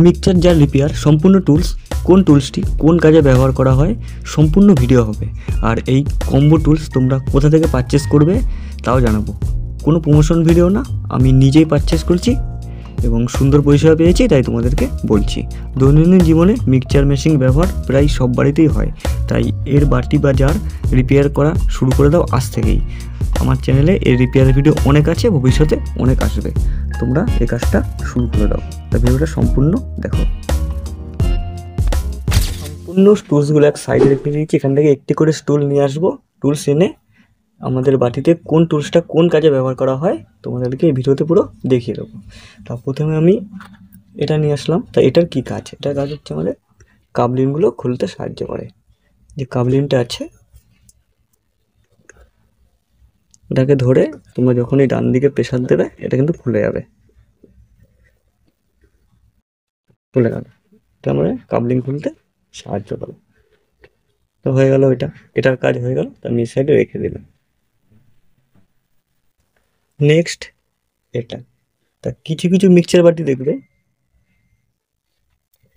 Mixture jar repair সম্পূর্ণ tools, কোন টুলসটি কোন কাজে ব্যবহার করা হয় সম্পূর্ণ ভিডিও হবে। আর এই কম্বো টুলস তোমরা কোথা থেকে পারচেস করবে তাও জানাবো। কোনো প্রমোশন ভিডিও না, আমি নিজেই পারচেস করছি এবং সুন্দর পরিষেবা পেয়েছি, তাই তোমাদেরকে বলছি। দৈনন্দিন জীবনে মিক্সচার মেশিন ব্যবহার প্রায় সব বাড়িতেই হয়, তাই এর বাটি বা জার রিপেয়ার করা শুরু করে দাও আজ থেকেই। আমার চ্যানেলে এর রিপেয়ার ভিডিও অনেক আছে, ভবিষ্যতে অনেক আসবে। তোমরা এই কাজটা শুরু করে দাও। তাই ভিডিওটা সম্পূর্ণ দেখো। সম্পূর্ণ টুলসগুলো এক সাইডে রেখে দিয়েছি। এখান থেকে একটি করে স্টুল নিয়ে আসবো। টুলস এনে আমাদের বাটিতে কোন টুলসটা কোন কাজে ব্যবহার করা হয় তোমাদেরকে এই ভিডিওতে পুরো দেখিয়ে দেবো। তা প্রথমে আমি এটা নিয়ে আসলাম। তা এটার কি কাজ? এটার কাজ হচ্ছে আমাদের কাবলিনগুলো খুলতে সাহায্য করে। যে কাবলিনটা আছে এটাকে ধরে তোমরা যখনই ডান দিকে প্রেসার দেবে এটা কিন্তু খুলে যাবে। খুলে গেল, তারপরে কাবলিন খুলতে সাহায্য করে। তো হয়ে গেল, এটার কাজ হয়ে গেল। তো আমি এই সাইডে রেখে দিলাম। নেক্সট এটা। তা কিছু কিছু মিক্সচার বাটি দেখবে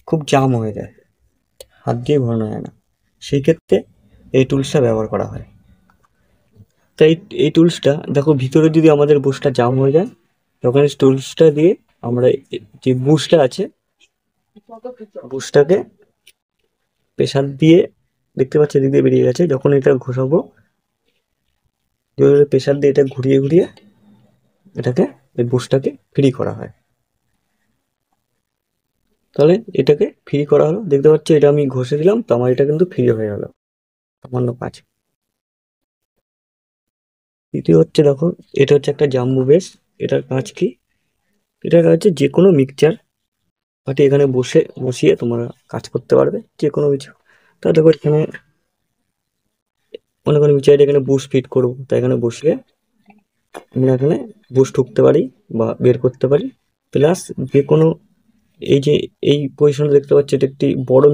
খুব জাম হয়ে যায়, হাত দিয়ে ঘোরানো যায় না, সেই ক্ষেত্রে এই টুলসটা ব্যবহার করা হয়। তাই এই টুলসটা দেখো, ভিতরে যদি আমাদের বুশটা জাম হয়ে যায় তখন এই টুলসটা দিয়ে আমরা যে বুশটা আছে বুশটাকে প্রেসার দিয়ে, দেখতে পাচ্ছি এদিক দিয়ে বেরিয়ে গেছে, যখন এটা ঘষাবো প্রেসার দিয়ে এটা ঘুরিয়ে ঘুরিয়ে এটাকে এই বুশটাকে ফ্রি করা হয়। তাহলে এটাকে ফ্রি করা হলো, দেখতে পাচ্ছি এটা আমি ঘষে দিলাম, তো আমার এটা কিন্তু ফ্রি হয়ে গেল, সামান্য কাজ। দ্বিতীয় হচ্ছে দেখো, এটা হচ্ছে একটা জাম্বু বেস। এটার কাজ কি? এটার কাজ হচ্ছে যে কোনো মিক্সচার বাটি এখানে বসিয়ে তোমরা কাজ করতে পারবে যে কোনো কিছু। তা দেখো এখানে মনে করি মিক্সচার এখানে বুশ ফিট করবো, তাই এখানে বসিয়ে আমরা এখানে বুশ ঢুকতে পারি বা বের করতে পারি। প্লাস যে কোনো এই পজিশনটা দেখতে পাচ্ছি, এটা একটি বড়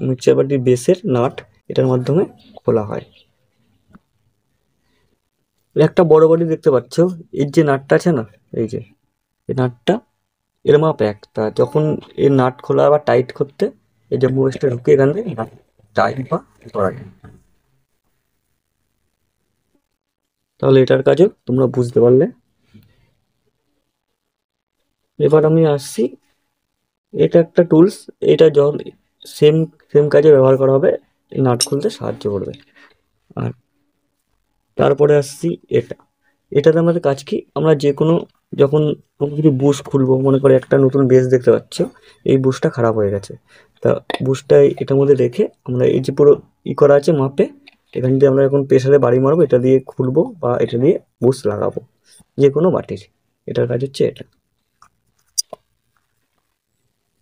মিক্সচার বাটির বেসের নাট, এটার মাধ্যমে খোলা হয়। একটা বড় বাটি দেখতে পাচ্ছ, এর যে নাটটা আছে না, এই নাটটা এর মাপ এক। তা যখন এই নাট খোলা বা টাইট করতে এই যে মুভেসটা ঢুকে এখান থেকে টাইট বা করা যায়। তাহলে এটার কাজও তোমরা বুঝতে পারলে। এবার আমি আসছি, এটা একটা টুলস, এটা যখন সেম সেম কাজে ব্যবহার করা হবে, এই নাট খুলতে সাহায্য করবে। আর তারপরে আসছি এটাতে আমাদের কাজ কি? আমরা যে কোনো যখন কোনো কিছু বুশ খুলবো, মনে করে একটা নতুন বেস দেখতে পাচ্ছ, এই বুশটা খারাপ হয়ে গেছে, তা বুশটা এটার মধ্যে রেখে আমরা এই যে পুরো করা আছে মাপে, এখান দিয়ে আমরা এখন প্রেসারে বাড়ি মারবো, এটা দিয়ে খুলবো বা এটা দিয়ে বুশ লাগাবো যে কোনো বাটির। এটার কাজ হচ্ছে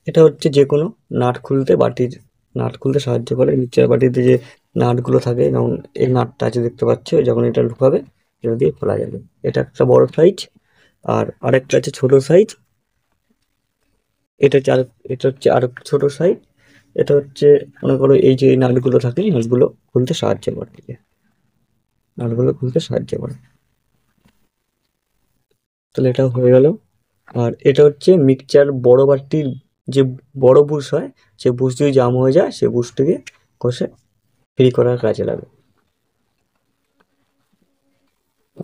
এটা হচ্ছে যে কোনো নাট খুলতে সাহায্য করে। নিচের বাটিতে যে নাটগুলো থাকে, যেমন এই নাটটা আছে দেখতে পাচ্ছ, যখন এটা ঢুকাবে এটা দিয়ে খোলা যাবে। এটা একটা বড় সাইজ, আর আরেকটা আছে ছোট সাইজ। এটা হচ্ছে আর ছোট সাইজ। এটা হচ্ছে মনে করো এই যে নাটগুলো থাকে, নাটগুলো খুলতে সাহায্য করে, নাটগুলো খুলতে সাহায্য করে। তাহলে এটা হয়ে গেল। আর এটা হচ্ছে মিক্সচার বড় বাটির যে বড় বুশ হয়, সে বুশ যদি জাম হয়ে যায় সে বুশটিকে কষে ফ্রি করার কাজে লাগে।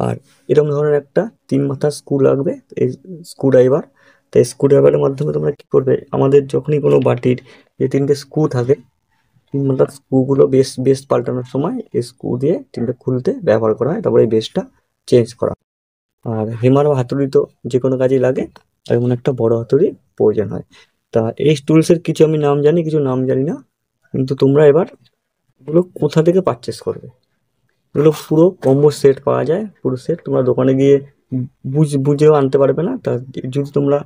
আর এরকম ধরনের একটা 3 মাথার স্ক্রু লাগবে, এই স্ক্রু ড্রাইভার। তো এই স্ক্রু ড্রাইভারের মাধ্যমে তোমরা কি করবে, আমাদের যখনই কোনো বাটির যে 3টে স্ক্রু থাকে, 3 মাথার স্ক্রুগুলো বেস পাল্টানোর সময় এই স্ক্রু দিয়ে 3টে খুলতে ব্যবহার করা হয়, তারপরে এই বেসটা চেঞ্জ করা হয়। আর হেমার বা হাতুড়ি তো যে কোনো কাজেই লাগে, আর এমন একটা বড় হাতুড়ি প্রয়োজন হয়। তা এই টুলসের কিছু আমি নাম জানি, কিছু নাম জানি না, কিন্তু তোমরা এবার এগুলো কোথা থেকে পারচেস করবে? এগুলো পুরো কম্বো সেট পাওয়া যায়, পুরো সেট। তোমরা দোকানে গিয়ে বুঝেও আনতে পারবে না। তা যদি তোমরা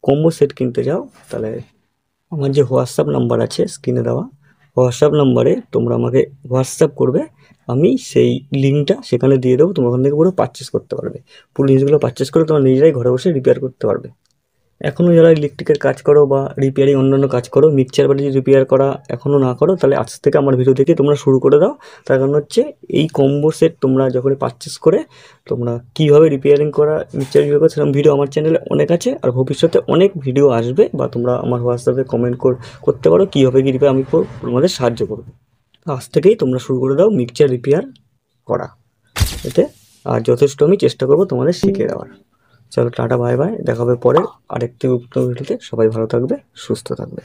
কম্বো সেট কিনতে চাও, তাহলে আমার যে হোয়াটসঅ্যাপ নাম্বার আছে স্ক্রিনে দেওয়া, হোয়াটসঅ্যাপ নাম্বারে তোমরা আমাকে হোয়াটসঅ্যাপ করবে, আমি সেই লিঙ্কটা সেখানে দিয়ে দেবো। তোমরা ওখান থেকে পুরো পারচেস করতে পারবে। পুরো জিনিসগুলো পারচেস করে তোমরা নিজেরাই ঘরে বসে রিপেয়ার করতে পারবে। এখনও যারা ইলেকট্রিকের কাজ করো বা রিপেয়ারিং অন্যান্য কাজ করো, মিক্সচার বাটি যদি রিপেয়ার করা এখনও না করো, তাহলে আজ থেকে আমার ভিডিও দেখে তোমরা শুরু করে দাও। তার কারণ হচ্ছে এই কম্বো সেট তোমরা যখনই পারচেস করে তোমরা কীভাবে রিপেয়ারিং করা, মিক্সচার রিপেয়ার করা, সেরকম ভিডিও আমার চ্যানেলে অনেক আছে। আর ভবিষ্যতে অনেক ভিডিও আসবে, বা তোমরা আমার হোয়াটসঅ্যাপে কমেন্ট করতে পারো কীভাবে কী রিপেয়ার আমি তোমাদের সাহায্য করবো। আজ থেকেই তোমরা শুরু করে দাও মিক্সচার রিপেয়ার করা এতে। আর যথেষ্ট আমি চেষ্টা করবো তোমাদের শিখিয়ে দেওয়ার। চলো টাটা, বাই বাই, দেখা হবে পরে আরেকটি ভিডিওতে। সবাই ভালো থাকবে, সুস্থ থাকবে।